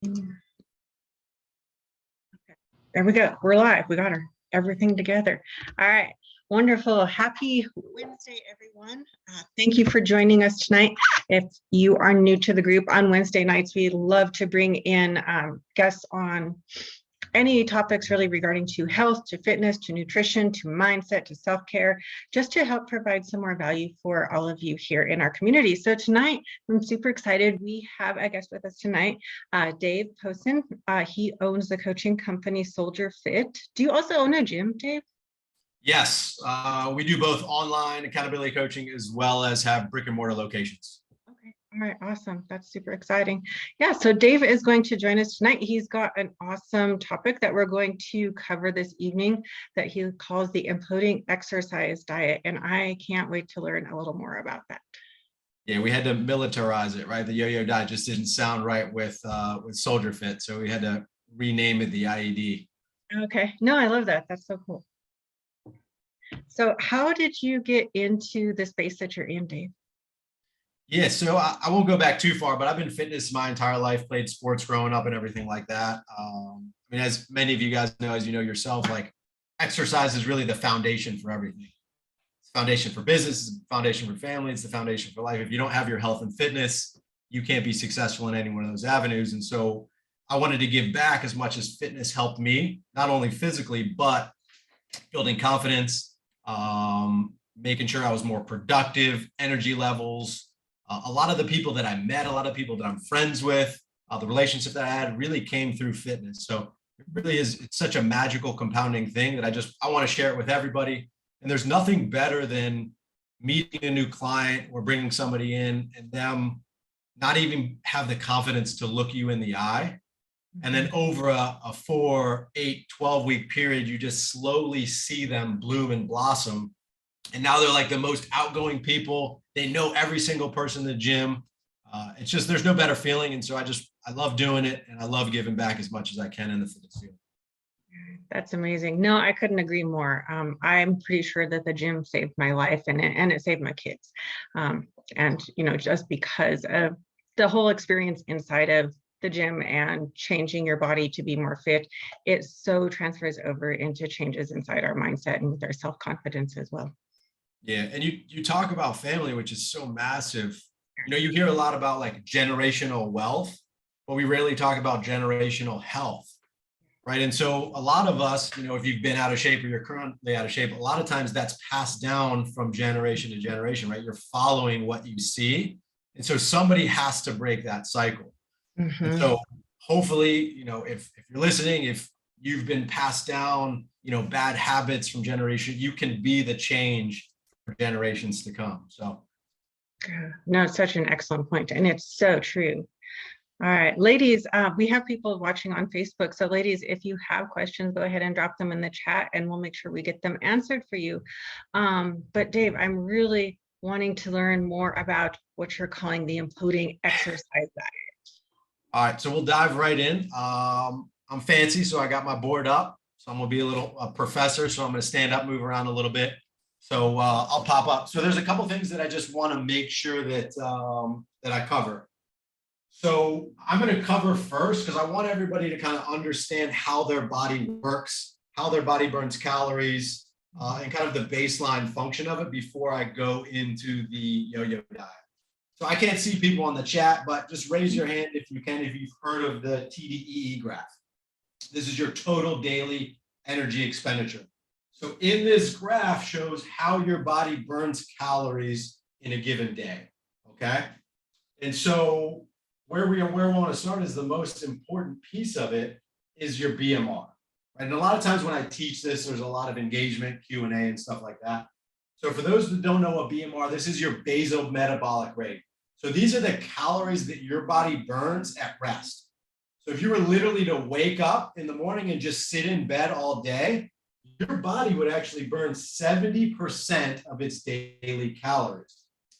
Okay. There we go. We're live. We got everything together. All right. Wonderful. Happy Wednesday, everyone. Thank you for joining us tonight. If you are new to the group, on Wednesday nights, we love to bring in guests on any topics really regarding to health, to fitness, to nutrition, to mindset, to self-care, just to help provide some more value for all of you here in our community. So tonight, I'm super excited. We have a guest with us tonight, Dave Posin. He owns the coaching company Soldier Fit. Do you also own a gym, Dave? Yes, we do both online accountability coaching as well as have brick and mortar locations. Okay, all right, awesome. That's super exciting. Yeah, so Dave is going to join us tonight. He's got an awesome topic that we're going to cover this evening that he calls the Imploding Exercise Diet, and I can't wait to learn a little more about that. Yeah, we had to militarize it, right? The yo-yo diet just didn't sound right with Soldier Fit, so we had to rename it the IED. Okay, no, I love that. That's so cool. So how did you get into the space that you're in, Dave? Yeah, so I won't go back too far, but I've been fitness my entire life, played sports growing up and everything like that. I mean, as many of you guys know, as you know yourself, like exercise is really the foundation for everything. It's the foundation for business, it's the foundation for family, it's the foundation for life. If you don't have your health and fitness, you can't be successful in any one of those avenues. And so I wanted to give back as much as fitness helped me, not only physically, but building confidence, making sure I was more productive, energy levels. A lot of the people that I met, a lot of people that I'm friends with, the relationship that I had really came through fitness. So it really is, it's such a magical compounding thing that I want to share it with everybody. And there's nothing better than meeting a new client or bringing somebody in and them not even have the confidence to look you in the eye. And then over a 4, 8, 12-week period, you just slowly see them bloom and blossom. And now they're like the most outgoing people. They know every single person in the gym. It's just, there's no better feeling. And so I love doing it. And I love giving back as much as I can in the fitness field. That's amazing. No, I couldn't agree more. I'm pretty sure that the gym saved my life and it saved my kids. And, you know, just because of the whole experience inside of the gym and changing your body to be more fit, it so transfers over into changes inside our mindset and with our self-confidence as well. Yeah. And you talk about family, which is so massive. You know, you hear a lot about like generational wealth, but we rarely talk about generational health. Right. And so a lot of us, you know, if you've been out of shape or you're currently out of shape, a lot of times that's passed down from generation to generation, right? You're following what you see. And so somebody has to break that cycle. Mm-hmm. And so hopefully, you know, if you're listening, if you've been passed down, you know, bad habits from generation, you can be the change for generations to come. So. No, it's such an excellent point, and it's so true. All right, ladies, we have people watching on Facebook. So ladies, if you have questions, go ahead and drop them in the chat and we'll make sure we get them answered for you. But Dave, I'm really wanting to learn more about what you're calling the Imploding Exercise Diet. All right, so we'll dive right in. I'm fancy, so I got my board up. So I'm gonna be a professor, so I'm gonna stand up, move around a little bit. So I'll pop up. So there's a couple things that I just wanna make sure that, that I cover. So I'm going to cover first because I want everybody to kind of understand how their body works, how their body burns calories, and kind of the baseline function of it before I go into the yo-yo diet. So I can't see people on the chat, but just raise your hand if you can, if you've heard of the TDEE graph. This is your total daily energy expenditure. So in this graph shows how your body burns calories in a given day, okay? And so where we want to start is the most important piece of it is your BMR. Right? And a lot of times when I teach this, there's a lot of engagement, Q&A and stuff like that. So for those that don't know what BMR, this is your basal metabolic rate. So these are the calories that your body burns at rest. So if you were literally to wake up in the morning and just sit in bed all day, your body would actually burn 70% of its daily calories.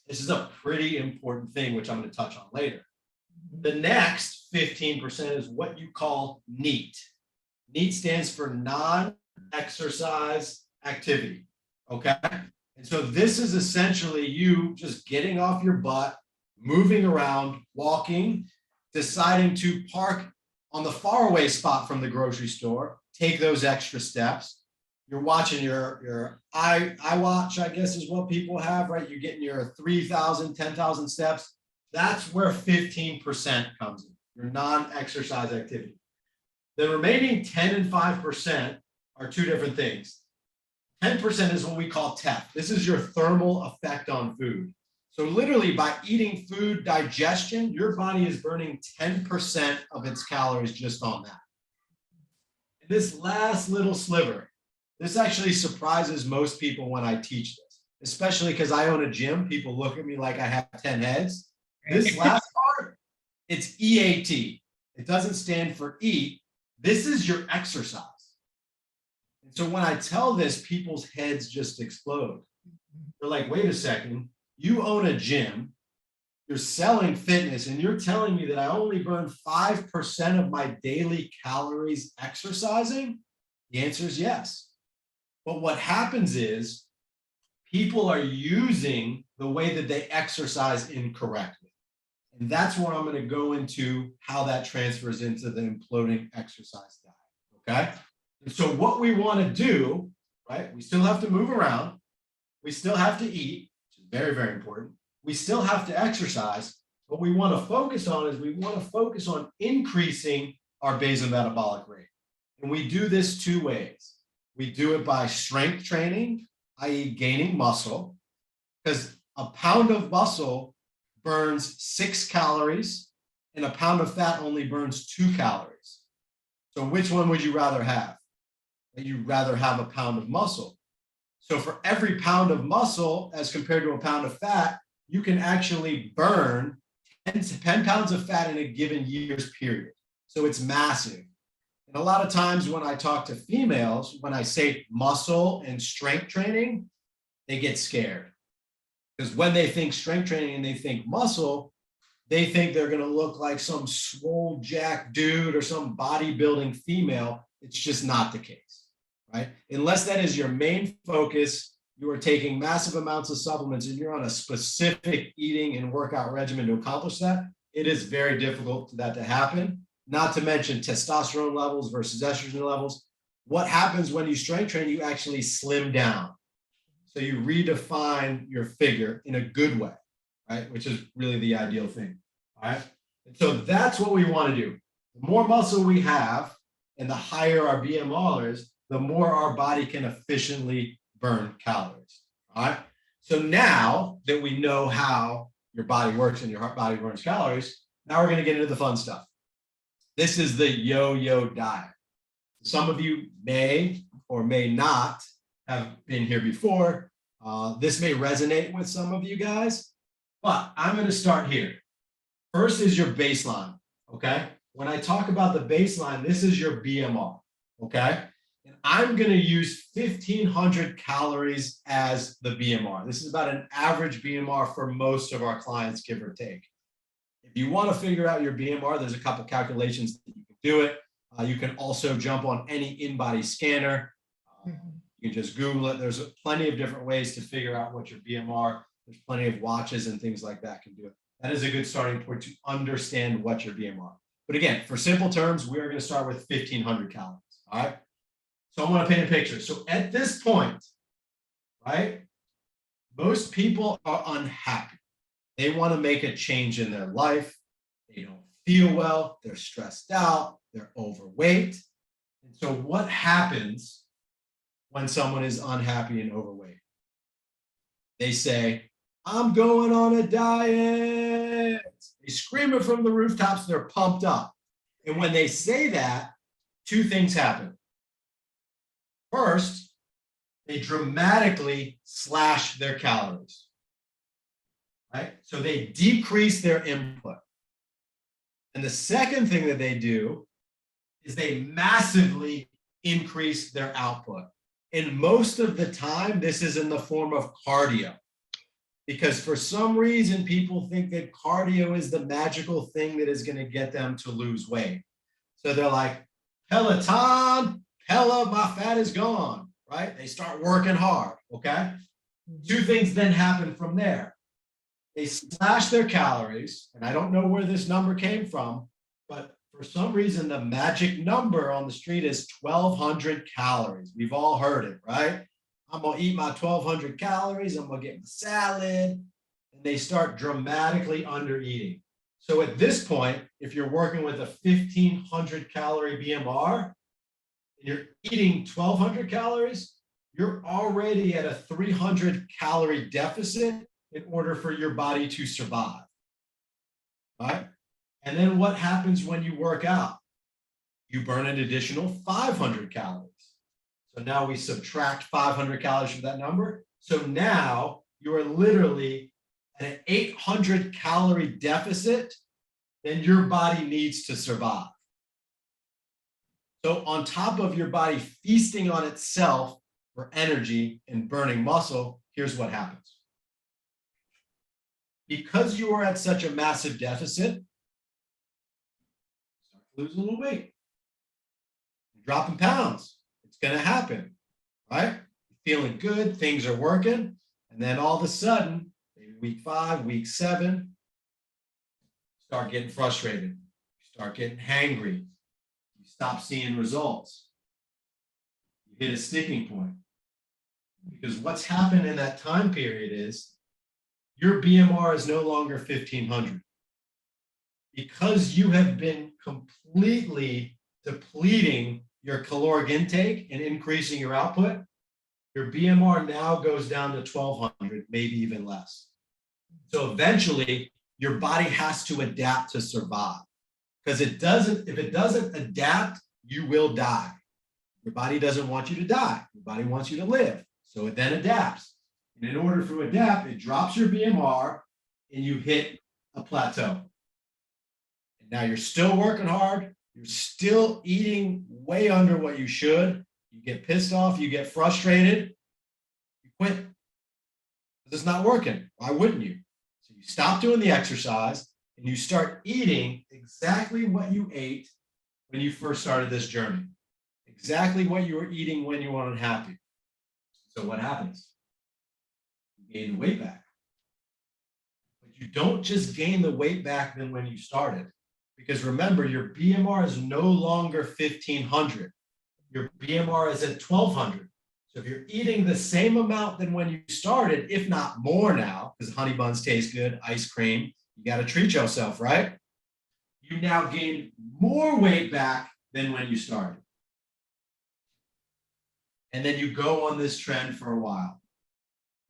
This is a pretty important thing, which I'm going to touch on later. The next 15% is what you call NEAT. NEAT stands for non-exercise activity, okay? And so this is essentially you just getting off your butt, moving around, walking, deciding to park On the faraway spot from the grocery store, take those extra steps. You're watching your iWatch, I guess is what people have, right? You're getting your 3,000, 10,000 steps. That's where 15% comes in, your non-exercise activity. The remaining 10 and 5% are two different things. 10% is what we call TEF. This is your thermal effect on food. So literally by eating food digestion, your body is burning 10% of its calories just on that. And this last little sliver, this actually surprises most people when I teach this, especially because I own a gym. People look at me like I have 10 heads. This last part, it's EAT. It doesn't stand for eat. This is your exercise. And so when I tell this, people's heads just explode. They're like, wait a second, you own a gym, you're selling fitness, and you're telling me that I only burn 5% of my daily calories exercising? The answer is yes. But what happens is people are using the way that they exercise incorrectly. And that's where I'm going to go into how that transfers into the imploding exercise diet. Okay. And so what we want to do, right? We still have to move around. We still have to eat, which is very, very important. We still have to exercise. What we want to focus on is we want to focus on increasing our basal metabolic rate. And we do this two ways. We do it by strength training, i.e. gaining muscle, because a pound of muscle burns 6 calories and a pound of fat only burns 2 calories. So which one would you rather have? You'd rather have a pound of muscle. So for every pound of muscle as compared to a pound of fat, you can actually burn 10 pounds of fat in a given year's period. So it's massive. And a lot of times when I talk to females, when I say muscle and strength training, they get scared. Because when they think strength training and they think muscle, they think they're going to look like some swole jack dude or some bodybuilding female. It's just not the case, right? Unless that is your main focus, you are taking massive amounts of supplements and you're on a specific eating and workout regimen to accomplish that, it is very difficult for that to happen. Not to mention testosterone levels versus estrogen levels. What happens when you strength train, you actually slim down. So you redefine your figure in a good way, right? Which is really the ideal thing, all right? And so that's what we want to do. The more muscle we have and the higher our BMR is, the more our body can efficiently burn calories, all right? So now that we know how your body works and your body burns calories, now we're going to get into the fun stuff. This is the yo-yo diet. Some of you may or may not have been here before. This may resonate with some of you guys, but I'm going to start here. First is your baseline, okay? When I talk about the baseline, this is your BMR, okay? And I'm going to use 1,500 calories as the BMR. This is about an average BMR for most of our clients, give or take. If you want to figure out your BMR, there's a couple calculations that you can do it. You can also jump on any in-body scanner. You can just Google it. There's plenty of different ways to figure out what your BMR. There's plenty of watches and things like that can do it. That is a good starting point to understand what your BMR. But again, for simple terms, we are going to start with 1,500 calories. All right. So I want to paint a picture. So at this point, right, most people are unhappy. They want to make a change in their life. They don't feel well. They're stressed out. They're overweight. And so what happens when someone is unhappy and overweight? They say, I'm going on a diet. They scream it from the rooftops. They're pumped up. And when they say that, two things happen. First, they dramatically slash their calories. Right? So they decrease their input. And the second thing that they do is they massively increase their output. And most of the time, this is in the form of cardio. Because for some reason, people think that cardio is the magical thing that is going to get them to lose weight. So they're like, Peloton, my fat is gone, right? They start working hard, okay? Two things then happen from there. They slash their calories, and I don't know where this number came from, but For some reason, the magic number on the street is 1,200 calories. We've all heard it, right? I'm going to eat my 1,200 calories. I'm going to get my salad. And they start dramatically under eating. So at this point, if you're working with a 1,500 calorie BMR and you're eating 1,200 calories, you're already at a 300 calorie deficit in order for your body to survive. All right? And then what happens when you work out? You burn an additional 500 calories. So now we subtract 500 calories from that number. So now you are literally at an 800 calorie deficit than your body needs to survive. So on top of your body feasting on itself for energy and burning muscle, here's what happens. Because you are at such a massive deficit, start to lose a little weight. You're dropping pounds. It's going to happen, right? You're feeling good, things are working, and then all of a sudden, maybe week 5, week 7, start getting frustrated. You start getting hangry. You stop seeing results. You hit a sticking point. Because what's happened in that time period is your BMR is no longer 1,500. Because you have been completely depleting your caloric intake and increasing your output, your BMR now goes down to 1,200, maybe even less. So eventually, your body has to adapt to survive. Because if it doesn't adapt, you will die. Your body doesn't want you to die. Your body wants you to live. So it then adapts. And in order to adapt, it drops your BMR and you hit a plateau. And now you're still working hard. You're still eating way under what you should. You get pissed off. You get frustrated. You quit. It's not working. Why wouldn't you? So you stop doing the exercise and you start eating exactly what you ate when you first started this journey. Exactly what you were eating when you were unhappy. So what happens? You gain the weight back. But you don't just gain the weight back than when you started. Because remember, your BMR is no longer 1,500. Your BMR is at 1,200. So if you're eating the same amount than when you started, if not more now, because honey buns taste good, ice cream, you got to treat yourself, right? You now gain more weight back than when you started. And then you go on this trend for a while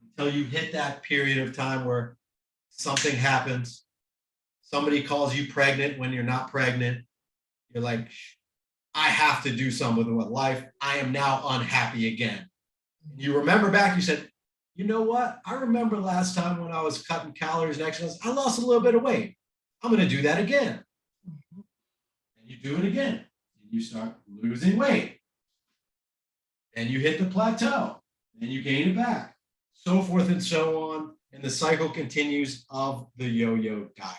until you hit that period of time where something happens. Somebody calls you pregnant when you're not pregnant. You're like, I have to do something with life. I am now unhappy again. And you remember back, you said, you know what? I remember last time when I was cutting calories and exercise, I lost a little bit of weight. I'm going to do that again. And you do it again. And you start losing weight. And you hit the plateau. And you gain it back. So forth and so on. And the cycle continues of the yo-yo diet.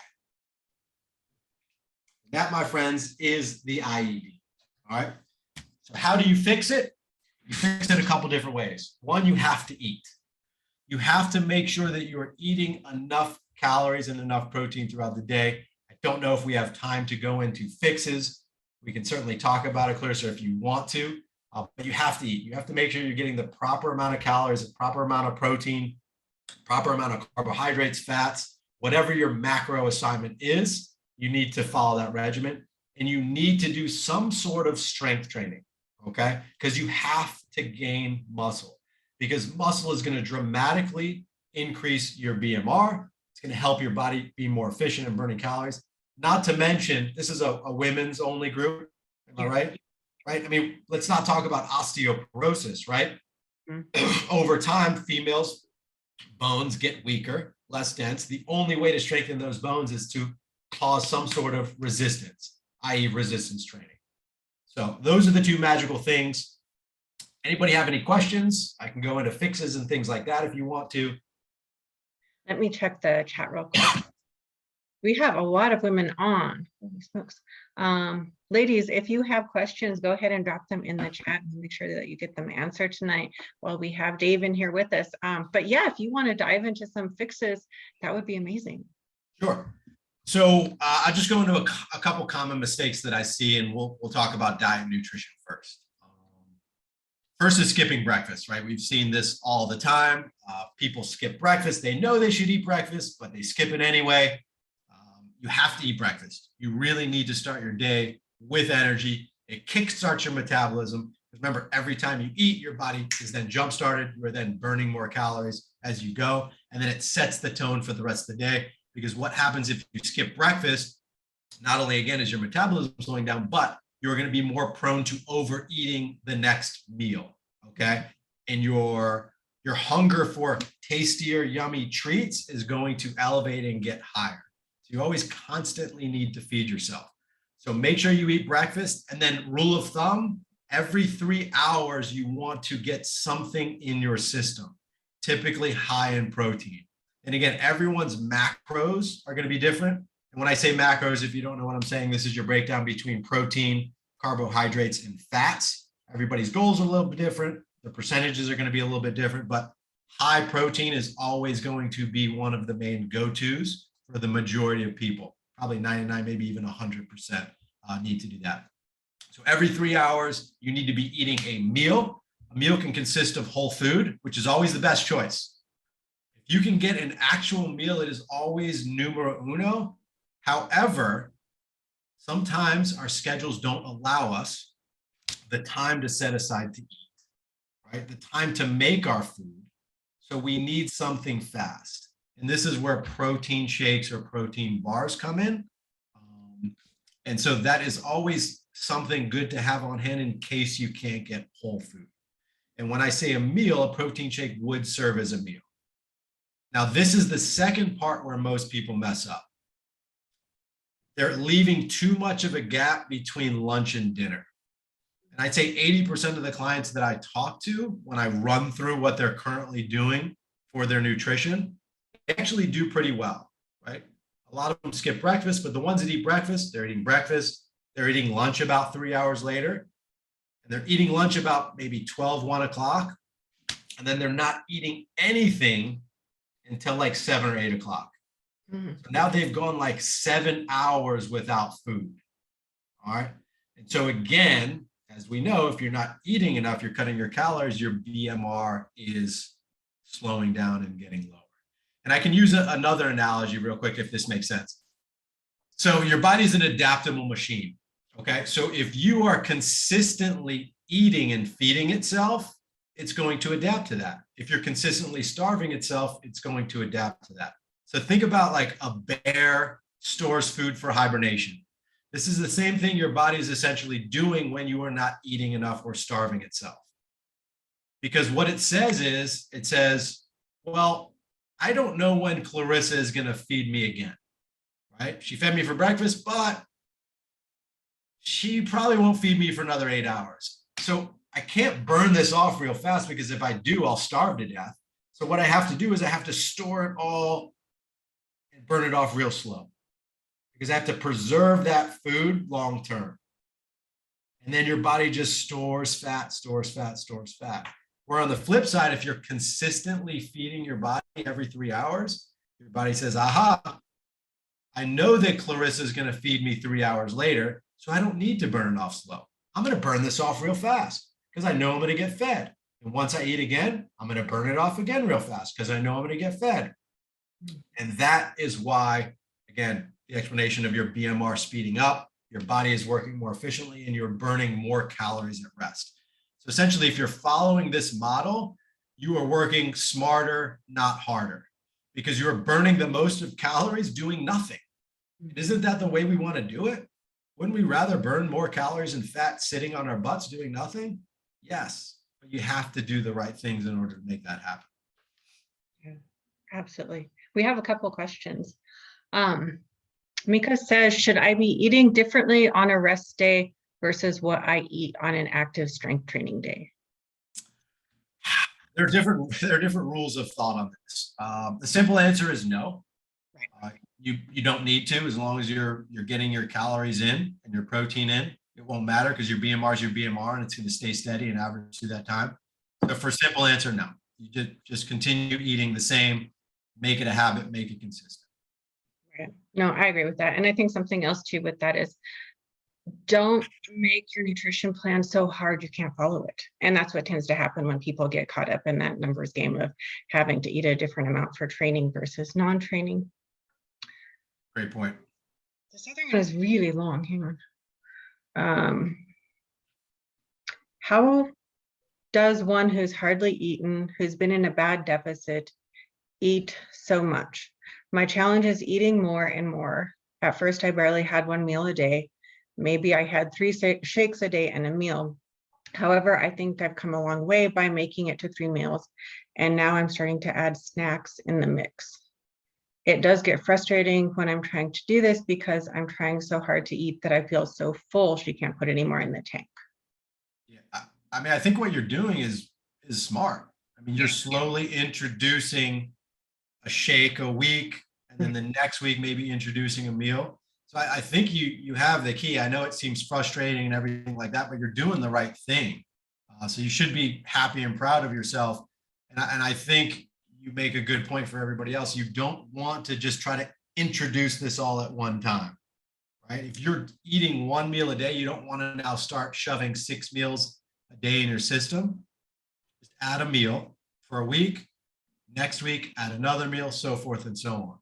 That, my friends, is the IED. All right. So how do you fix it? You fix it a couple different ways. One, you have to eat. You have to make sure that you are eating enough calories and enough protein throughout the day. I don't know if we have time to go into fixes. We can certainly talk about it, Clarissa, if you want to, but you have to eat. You have to make sure you're getting the proper amount of calories, the proper amount of protein, proper amount of carbohydrates, fats, whatever your macro assignment is, you need to follow that regimen. And you need to do some sort of strength training, okay? Because you have to gain muscle, because muscle is going to dramatically increase your BMR. It's going to help your body be more efficient in burning calories. Not to mention, this is a women's only group, am I right? Right? I mean, let's not talk about osteoporosis, right? Mm-hmm. Over time, females' bones get weaker, less dense. The only way to strengthen those bones is to cause some sort of resistance, i.e. resistance training. So those are the two magical things. Anybody have any questions? I can go into fixes and things like that if you want to. Let me check the chat real quick. We have a lot of women on. Holy smokes. Ladies, if you have questions, go ahead and drop them in the chat and make sure that you get them answered tonight while we have Dave in here with us. But yeah, if you want to dive into some fixes, that would be amazing. Sure. So I'll just go into a couple common mistakes that I see, and we'll talk about diet and nutrition first. First is skipping breakfast, right? We've seen this all the time. People skip breakfast. They know they should eat breakfast, but they skip it anyway. You have to eat breakfast. You really need to start your day with energy. It kickstarts your metabolism. Remember, every time you eat, your body is then jump started. You're then burning more calories as you go. And then it sets the tone for the rest of the day. Because what happens if you skip breakfast, not only again is your metabolism slowing down, but you're going to be more prone to overeating the next meal. Okay. And your hunger for tastier, yummy treats is going to elevate and get higher. So you always constantly need to feed yourself. So make sure you eat breakfast. And then rule of thumb, every 3 hours, you want to get something in your system, typically high in protein. And again, everyone's macros are going to be different. And when I say macros, if you don't know what I'm saying, this is your breakdown between protein, carbohydrates, and fats. Everybody's goals are a little bit different. The percentages are going to be a little bit different, but high protein is always going to be one of the main go-tos for the majority of people. Probably 99, maybe even 100% need to do that. So every 3 hours, you need to be eating a meal. A meal can consist of whole food, which is always the best choice. If you can get an actual meal, it is always numero uno. However, sometimes our schedules don't allow us the time to set aside to eat, right? The time to make our food. So we need something fast. And this is where protein shakes or protein bars come in. And so that is always something good to have on hand in case you can't get whole food. And when I say a meal, a protein shake would serve as a meal. Now, this is the second part where most people mess up. They're leaving too much of a gap between lunch and dinner. And I'd say 80% of the clients that I talk to, when I run through what they're currently doing for their nutrition, they actually do pretty well, right? A lot of them skip breakfast, but the ones that eat breakfast, they're eating breakfast, they're eating lunch about 3 hours later, and they're eating lunch about maybe 12, 1 o'clock, and then they're not eating anything until like 7 or 8 o'clock. So now they've gone like 7 hours without food. All right. And so again, as we know, if you're not eating enough, you're cutting your calories, your BMR is slowing down and getting lower. And I can use another analogy real quick if this makes sense. So your body's an adaptable machine. Okay. So if you are consistently eating and feeding itself, it's going to adapt to that. If you're consistently starving itself, it's going to adapt to that. So think about like a bear stores food for hibernation. This is the same thing your body is essentially doing when you are not eating enough or starving itself. Because what it says is, it says, well, I don't know when Clarissa is going to feed me again, right? She fed me for breakfast, but she probably won't feed me for another 8 hours. So I can't burn this off real fast because if I do, I'll starve to death. So what I have to do is I have to store it all and burn it off real slow because I have to preserve that food long term. And then your body just stores fat, stores fat, stores fat. Where on the flip side, if you're consistently feeding your body every 3 hours, your body says, aha, I know that Clarissa is going to feed me 3 hours later, so I don't need to burn it off slow. I'm going to burn this off real fast because I know I'm going to get fed. And once I eat again, I'm going to burn it off again real fast because I know I'm going to get fed. And that is why, again, the explanation of your BMR speeding up, your body is working more efficiently and you're burning more calories at rest. So essentially, if you're following this model, you are working smarter, not harder, because you're burning the most of calories doing nothing. Isn't that the way we want to do it? Wouldn't we rather burn more calories and fat sitting on our butts doing nothing? Yes, but you have to do the right things in order to make that happen. Yeah, absolutely. We have a couple questions. Mika says, should I be eating differently on a rest day versus what I eat on an active strength training day? There are different rules of thought on this. The simple answer is no. Right. You don't need to, as long as you're getting your calories in and your protein in. It won't matter because your BMR is your BMR and it's going to stay steady and average through that time. So for simple answer, no. You just continue eating the same, make it a habit, make it consistent. No, I agree with that. And I think something else too with that is don't make your nutrition plan so hard you can't follow it. And that's what tends to happen when people get caught up in that numbers game of having to eat a different amount for training versus non-training. Great point. This other one is really long. Hang on. How does one who's hardly eaten, who's been in a bad deficit, eat so much? My challenge is eating more and more. At first, I barely had one meal a day. Maybe I had 3 shakes a day and a meal. However, I think I've come a long way by making it to 3 meals. And now I'm starting to add snacks in the mix. It does get frustrating when I'm trying to do this because I'm trying so hard to eat that I feel so full she can't put any more in the tank. Yeah, I mean, I think what you're doing is smart. I mean, you're slowly introducing a shake a week, and then the next week maybe introducing a meal. So I think you have the key. I know it seems frustrating and everything like that, but you're doing the right thing. So you should be happy and proud of yourself. And I think you make a good point for everybody else. You don't want to just try to introduce this all at one time, right? If you're eating 1 meal a day, you don't want to now start shoving 6 meals a day in your system. Just add a meal for a week. Next week, add another meal, so forth and so on.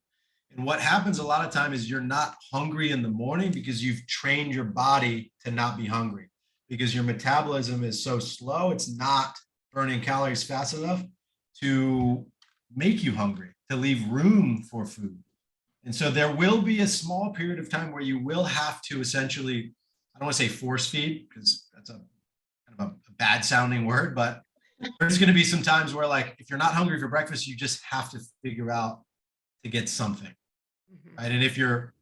And what happens a lot of time is you're not hungry in the morning because you've trained your body to not be hungry, because your metabolism is so slow. It's not burning calories fast enough to make you hungry, to leave room for food. And so there will be a small period of time where you will have to essentially, I don't want to say force feed because that's a kind of a bad sounding word, but there's going to be some times where, like, if you're not hungry for breakfast, you just have to figure out to get something, right? And if your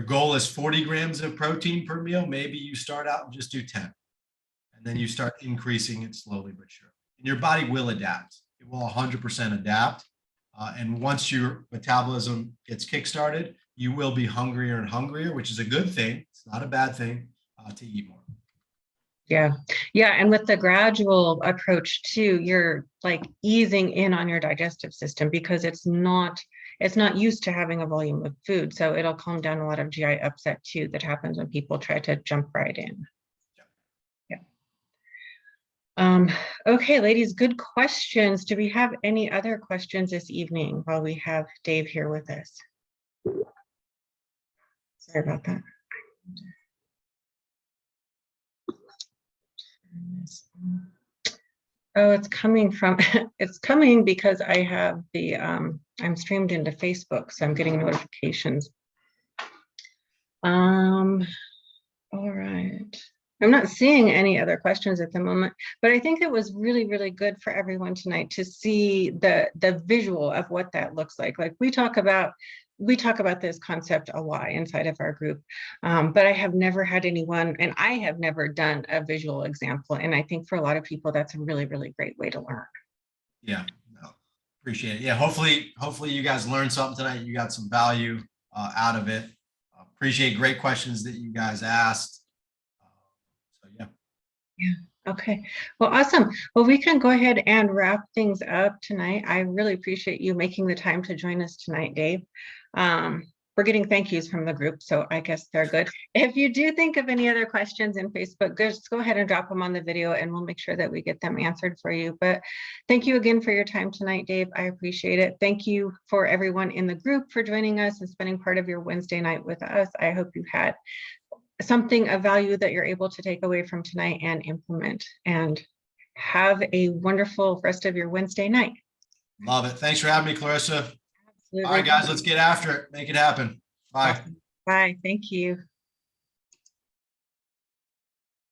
goal is 40 grams of protein per meal, maybe you start out and just do 10, and then you start increasing it slowly but surely. And your body will adapt. It will 100% adapt. And once your metabolism gets kickstarted, you will be hungrier and hungrier, which is a good thing. It's not a bad thing to eat more. Yeah. And with the gradual approach too, you're like easing in on your digestive system because it's not used to having a volume of food. So it'll calm down a lot of GI upset too that happens when people try to jump right in. Yeah. Okay, ladies, good questions. Do we have any other questions this evening while we have Dave here with us? Sorry about that. Oh, it's coming because I have the I'm streamed into Facebook, so I'm getting notifications. All right. I'm not seeing any other questions at the moment, but I think it was really, really good for everyone tonight to see the visual of what that looks like. Like we talk about this concept a lot inside of our group, but I have never had anyone, and I have never done a visual example. And I think for a lot of people, that's a really, really great way to learn. Yeah, no, appreciate it. Yeah, hopefully you guys learned something tonight. You got some value out of it. Appreciate great questions that you guys asked. So yeah. Okay. Well, awesome. Well, we can go ahead and wrap things up tonight. I really appreciate you making the time to join us tonight, Dave. We're getting thank yous from the group, so I guess they're good. If you do think of any other questions in Facebook, just go ahead and drop them on the video and we'll make sure that we get them answered for you. But thank you again for your time tonight, Dave. I appreciate it. Thank you for everyone in the group for joining us and spending part of your Wednesday night with us. I hope you had something of value that you're able to take away from tonight and implement, and have a wonderful rest of your Wednesday night. Love it. Thanks for having me, Clarissa. Absolutely. All right, guys, let's get after it. Make it happen. Bye. Awesome. Bye. Thank you.